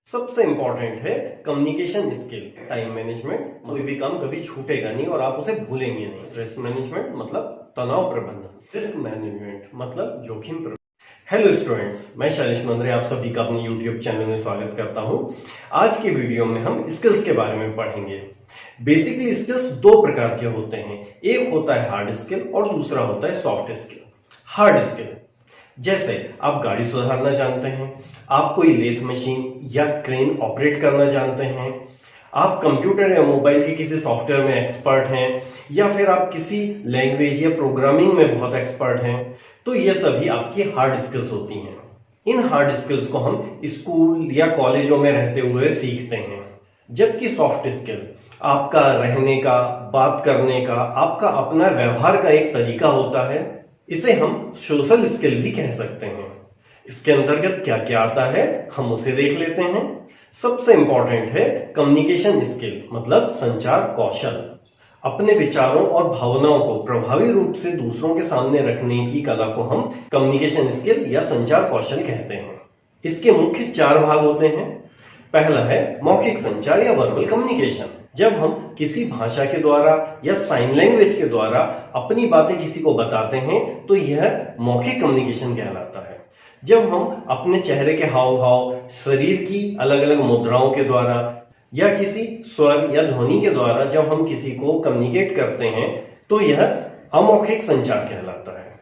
सबसे इंपॉर्टेंट है communication skill. Time management, कोई भी काम कभी छूटेगा नहीं और आप उसे भूलेंगे नहीं। स्ट्रेस मैनेजमेंट मतलब तनाव प्रबंधन। रिस्क मैनेजमेंट मतलब जोखिम प्रबंधन। हेलो स्टूडेंट्स, मैं शैलेश मंद्रे आप सभी का अपने यूट्यूब चैनल में स्वागत करता हूं। आज की वीडियो में हम स्किल्स के बारे में पढ़ेंगे। बेसिकली स्किल्स दो प्रकार के होते हैं, एक होता है हार्ड स्किल और दूसरा होता है सॉफ्ट स्किल। हार्ड स्किल जैसे आप गाड़ी सुधारना जानते हैं, आप कोई लेथ मशीन या क्रेन ऑपरेट करना जानते हैं, आप कंप्यूटर या मोबाइल के किसी सॉफ्टवेयर में एक्सपर्ट हैं, या फिर आप किसी लैंग्वेज या प्रोग्रामिंग में बहुत एक्सपर्ट हैं, तो ये सभी आपकी हार्ड स्किल्स होती हैं। इन हार्ड स्किल्स को हम स्कूल या कॉलेजों में रहते हुए सीखते हैं। जबकि सॉफ्ट स्किल आपका रहने का, बात करने का, आपका अपना व्यवहार का एक तरीका होता है। इसे हम सोशल स्किल भी कह सकते हैं। इसके अंतर्गत क्या क्या आता है हम उसे देख लेते हैं। सबसे इंपॉर्टेंट है कम्युनिकेशन स्किल मतलब संचार कौशल। अपने विचारों और भावनाओं को प्रभावी रूप से दूसरों के सामने रखने की कला को हम कम्युनिकेशन स्किल या संचार कौशल कहते हैं। इसके मुख्य 4 भाग होते हैं। पहला है मौखिक संचार या वर्बल कम्युनिकेशन। जब हम किसी भाषा के द्वारा या साइन लैंग्वेज के द्वारा अपनी बातें किसी को बताते हैं तो यह मौखिक कम्युनिकेशन कहलाता है। जब हम अपने चेहरे के हाव भाव, शरीर की अलग अलग मुद्राओं के द्वारा या किसी स्वर या ध्वनि के द्वारा जब हम किसी को कम्युनिकेट करते हैं तो यह अमौखिक संचार कहलाता है।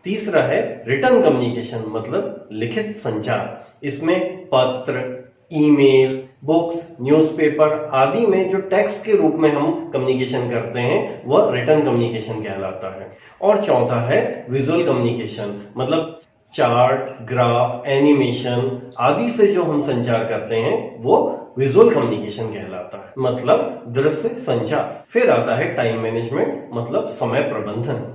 तीसरा है रिटन कम्युनिकेशन मतलब लिखित संचार। इसमें पत्र, ईमेल, बुक्स, न्यूज़पेपर आदि में जो टेक्स्ट के रूप में हम कम्युनिकेशन करते हैं वह रिटन कम्युनिकेशन कहलाता है। और चौथा है विजुअल कम्युनिकेशन मतलब चार्ट, ग्राफ, एनिमेशन आदि से जो हम संचार करते हैं वो विजुअल कम्युनिकेशन कहलाता है मतलब दृश्य संचार। फिर आता है टाइम मैनेजमेंट मतलब समय प्रबंधन।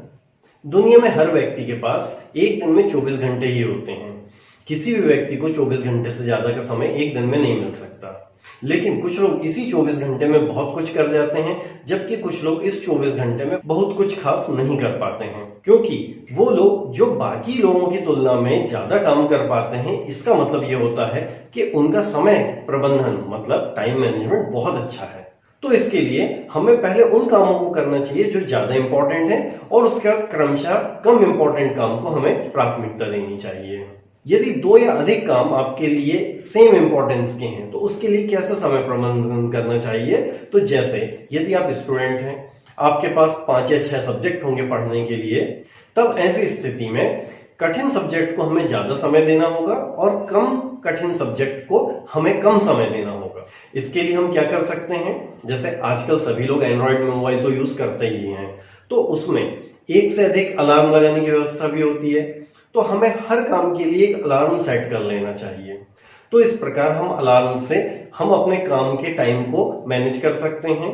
दुनिया में हर व्यक्ति के पास एक दिन में 24 घंटे ही होते हैं। किसी भी व्यक्ति को 24 घंटे से ज्यादा का समय एक दिन में नहीं मिल सकता। लेकिन कुछ लोग इसी 24 घंटे में बहुत कुछ कर जाते हैं, जबकि कुछ लोग इस 24 घंटे में बहुत कुछ खास नहीं कर पाते हैं। क्योंकि वो लोग जो बाकी लोगों की तुलना में ज्यादा काम कर पाते हैं, इसका मतलब ये होता है कि उनका समय प्रबंधन मतलब टाइम मैनेजमेंट बहुत अच्छा है। तो इसके लिए हमें पहले उन कामों को करना चाहिए जो ज्यादा इंपॉर्टेंट है और उसके बाद क्रमशः कम इंपॉर्टेंट काम को हमें प्राथमिकता देनी चाहिए। यदि 2 या अधिक काम आपके लिए सेम इंपॉर्टेंस के हैं तो उसके लिए कैसे समय प्रबंधन करना चाहिए। तो जैसे यदि आप स्टूडेंट हैं, आपके पास 5 या 6 सब्जेक्ट होंगे पढ़ने के लिए, तब ऐसी स्थिति में कठिन सब्जेक्ट को हमें ज्यादा समय देना होगा और कम कठिन सब्जेक्ट को हमें कम समय देना होगा। इसके लिए हम क्या कर सकते हैं, जैसे आजकल सभी लोग एंड्रॉइड मोबाइल तो यूज करते ही हैं, तो उसमें एक से अधिक अलार्म लगाने की व्यवस्था भी होती है। तो हमें हर काम के लिए एक अलार्म सेट कर लेना चाहिए। तो इस प्रकार हम अलार्म से हम अपने काम के टाइम को मैनेज कर सकते हैं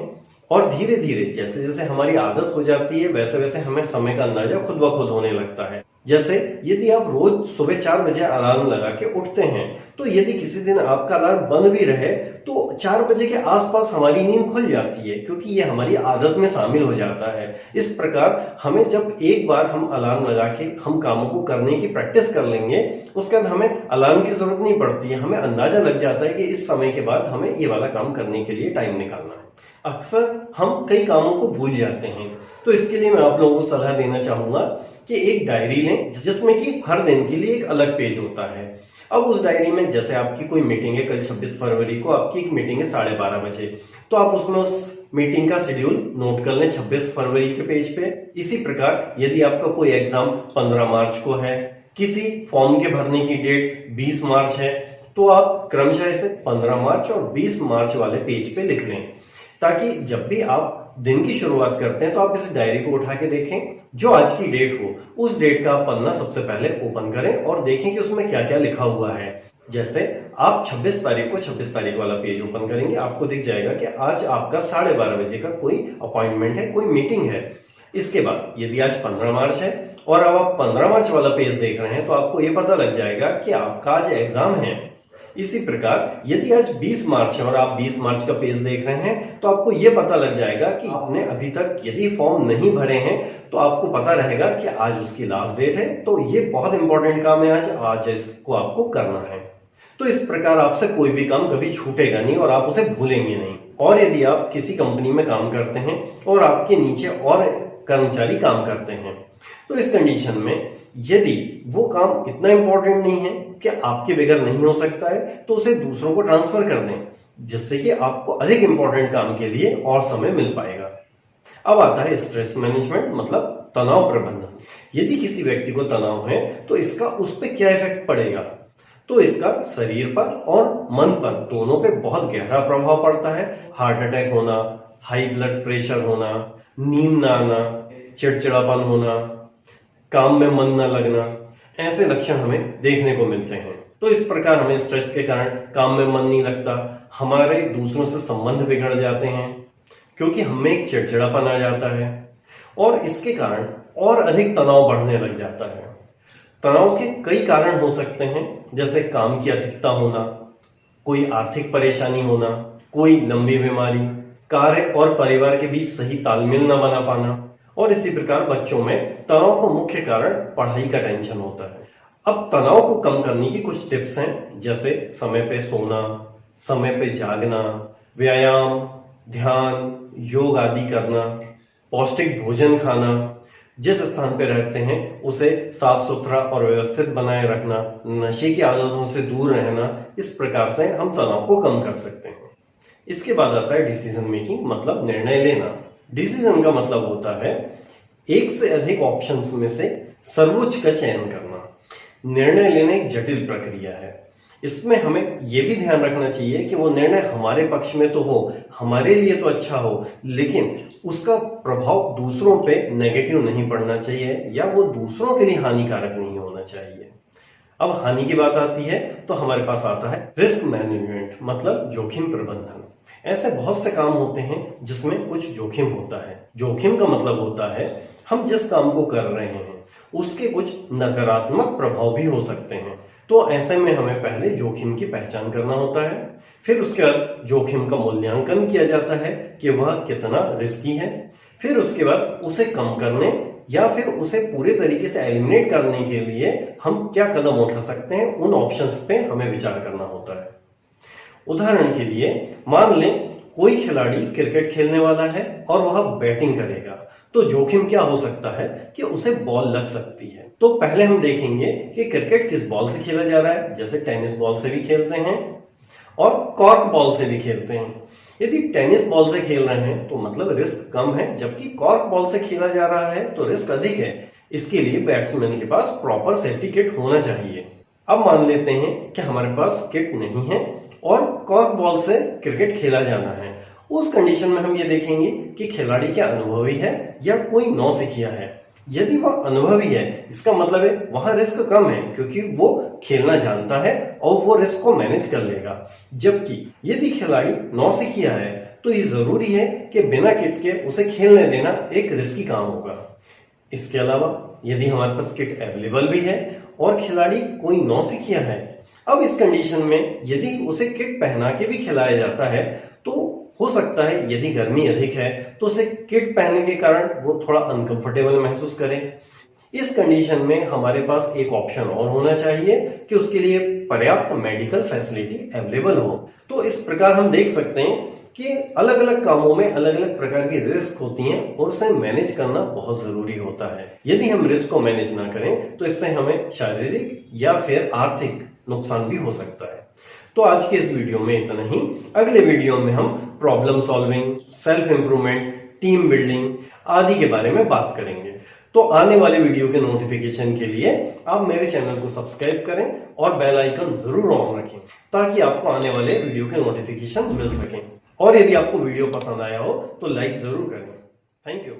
और धीरे धीरे जैसे जैसे हमारी आदत हो जाती है वैसे वैसे हमें समय का अंदाजा खुद ब खुद होने लगता है। जैसे यदि आप रोज सुबह 4 बजे अलार्म लगा के उठते हैं तो यदि किसी दिन आपका अलार्म बंद भी रहे तो 4 बजे के आसपास हमारी नींद खुल जाती है, क्योंकि ये हमारी आदत में शामिल हो जाता है। इस प्रकार हमें जब एक बार हम अलार्म लगा के हम कामों को करने की प्रैक्टिस कर लेंगे, उसके बाद हमें अलार्म की जरूरत नहीं पड़ती है। हमें अंदाजा लग जाता है कि इस समय के बाद हमें ये वाला काम करने के लिए टाइम निकालना है। अक्सर हम कई कामों को भूल जाते हैं, तो इसके लिए मैं आप लोगों को सलाह देना चाहूंगा कि एक डायरी लें जिसमें कि हर दिन के लिए एक अलग पेज होता है। अब उस डायरी में जैसे आपकी कोई मीटिंग है, कल 26 फरवरी को आपकी एक मीटिंग है 12:30 बजे, तो आप उसमें उस मीटिंग का शेड्यूल नोट कर लें 26 फरवरी के पेज पे। इसी प्रकार यदि आपका कोई एग्जाम 15 मार्च को है, किसी फॉर्म के भरने की डेट 20 मार्च है, तो आप क्रमशः इसे 15 मार्च और 20 मार्च वाले पेज पे लिख लें, ताकि जब भी आप दिन की शुरुआत करते हैं तो आप इस डायरी को उठा के देखें, जो आज की डेट हो उस डेट का आप पन्ना सबसे पहले ओपन करें और देखें कि उसमें क्या क्या लिखा हुआ है। जैसे आप 26 तारीख को 26 तारीख वाला पेज ओपन करेंगे, आपको दिख जाएगा कि आज आपका 12:30 बजे का कोई अपॉइंटमेंट है, कोई मीटिंग है। इसके बाद यदि आज 15 मार्च है और अब आप 15 मार्च वाला पेज देख रहे हैं तो आपको ये पता लग जाएगा कि आपका आज एग्जाम है। इसी प्रकार यदि आज 20 मार्च है और आप 20 मार्च का पेज देख रहे हैं तो आपको यह पता लग जाएगा कि आपने अभी तक यदि फॉर्म नहीं भरे हैं तो आपको पता रहेगा कि आज उसकी लास्ट डेट है, तो ये बहुत इंपॉर्टेंट काम है आज इसको आपको करना है। तो इस प्रकार आपसे कोई भी काम कभी छूटेगा नहीं और आप उसे भूलेंगे नहीं। और यदि आप किसी कंपनी में काम करते हैं और आपके नीचे और कर्मचारी काम करते हैं, तो इस कंडीशन में यदि वो काम इतना इंपॉर्टेंट नहीं है कि आपके बगैर नहीं हो सकता है, तो उसे दूसरों को ट्रांसफर कर दें, जिससे कि आपको अधिक इंपॉर्टेंट काम के लिए और समय मिल पाएगा। अब आता है स्ट्रेस मैनेजमेंट, मतलब तनाव प्रबंधन। यदि किसी व्यक्ति को तनाव है तो इसका उस पर क्या इफेक्ट पड़ेगा? तो इसका शरीर पर और मन पर दोनों पे बहुत गहरा प्रभाव पड़ता है। हार्ट अटैक होना, हाई ब्लड प्रेशर होना, नींद ना आना, चिड़चिड़ापन होना, काम में मन न लगना, ऐसे लक्षण हमें देखने को मिलते हैं। तो इस प्रकार हमें स्ट्रेस के कारण काम में मन नहीं लगता, हमारे दूसरों से संबंध बिगड़ जाते हैं क्योंकि हमें एक चिड़चिड़ापन आ जाता है और इसके कारण और अधिक तनाव बढ़ने लग जाता है। तनाव के कई कारण हो सकते हैं, जैसे काम की अधिकता होना, कोई आर्थिक परेशानी होना, कोई लंबी बीमारी, कार्य और परिवार के बीच सही तालमेल न बना पाना, और इसी प्रकार बच्चों में तनाव का मुख्य कारण पढ़ाई का टेंशन होता है। अब तनाव को कम करने की कुछ टिप्स हैं, जैसे समय पे सोना, समय पे जागना, व्यायाम, ध्यान, योग आदि करना, पौष्टिक भोजन खाना, जिस स्थान पे रहते हैं उसे साफ सुथरा और व्यवस्थित बनाए रखना, नशे की आदतों से दूर रहना। इस प्रकार से हम तनाव को कम कर सकते हैं। इसके बाद आता है डिसीजन मेकिंग, मतलब निर्णय लेना। डिसीजन का मतलब होता है एक से अधिक ऑप्शंस में से सर्वोच्च का चयन करना। निर्णय लेना एक जटिल प्रक्रिया है। इसमें हमें यह भी ध्यान रखना चाहिए कि वो निर्णय हमारे पक्ष में तो हो, हमारे लिए तो अच्छा हो, लेकिन उसका प्रभाव दूसरों पे नेगेटिव नहीं पड़ना चाहिए या वो दूसरों के लिए हानिकारक नहीं होना चाहिए। अब हानि की बात आती है तो हमारे पास आता है रिस्क मैनेजमेंट, मतलब जोखिम प्रबंधन। ऐसे बहुत से काम होते हैं जिसमें कुछ जोखिम होता है। जोखिम का मतलब होता है हम जिस काम को कर रहे हैं उसके कुछ नकारात्मक प्रभाव भी हो सकते हैं। तो ऐसे में हमें पहले जोखिम की पहचान करना होता है, फिर उसके बाद जोखिम का मूल्यांकन किया जाता है कि वह कितना रिस्की है, फिर उसके बाद उसे कम करने या फिर उसे पूरे तरीके से एलिमिनेट करने के लिए हम क्या कदम उठा सकते हैं, उन ऑप्शंस पे हमें विचार करना होता है। उदाहरण के लिए मान लें कोई खिलाड़ी क्रिकेट खेलने वाला है और वह बैटिंग करेगा, तो जोखिम क्या हो सकता है कि उसे बॉल लग सकती है। तो पहले हम देखेंगे कि क्रिकेट किस बॉल से खेला जा रहा है, जैसे टेनिस बॉल से भी खेलते हैं और कॉर्क बॉल से भी खेलते हैं। यदि टेनिस बॉल से खेल रहे हैं तो मतलब रिस्क कम है, जबकि कॉर्क बॉल से खेला जा रहा है तो रिस्क अधिक है। इसके लिए बैट्समैन के पास प्रॉपर सेफ्टी किट होना चाहिए। अब मान लेते हैं कि हमारे पास किट नहीं है और कॉर्क बॉल से क्रिकेट खेला जाना है। उस कंडीशन में हम ये देखेंगे कि खिलाड़ी क्या अनुभवी है या कोई नौसिखिया है। यदि वह अनुभवी है, इसका मतलब है वहां रिस्क कम है क्योंकि वो खेलना जानता है और वो रिस्क को मैनेज कर लेगा। जबकि यदि खिलाड़ी नौसिखिया है तो ये जरूरी है कि बिना किट के उसे खेलने देना एक रिस्की काम होगा। इसके अलावा यदि हमारे पास किट अवेलेबल भी है और खिलाड़ी कोई नौसिखिया है, अब इस कंडीशन में यदि उसे किट पहना के भी खिलाया जाता है तो हो सकता है यदि गर्मी अधिक है तो उसे किट पहनने के कारण वो थोड़ा अनकंफर्टेबल महसूस करे। इस कंडीशन में हमारे पास एक ऑप्शन और होना चाहिए कि उसके लिए पर्याप्त मेडिकल फैसिलिटी अवेलेबल हो। तो इस प्रकार हम देख सकते हैं कि अलग अलग कामों में अलग अलग प्रकार की रिस्क होती हैं और उसे मैनेज करना बहुत जरूरी होता है। यदि हम रिस्क को मैनेज ना करें तो इससे हमें शारीरिक या फिर आर्थिक नुकसान भी हो सकता है। तो आज के इस वीडियो में इतना ही। अगले वीडियो में हम problem solving, self improvement, team building आदि के बारे में बात करेंगे। तो आने वाले वीडियो के नोटिफिकेशन के लिए आप मेरे चैनल को सब्सक्राइब करें और बेल आइकन जरूर ऑन रखें ताकि आपको आने वाले वीडियो के नोटिफिकेशन मिल सकें। और यदि आपको वीडियो पसंद आया हो तो लाइक जरूर करें। Thank you.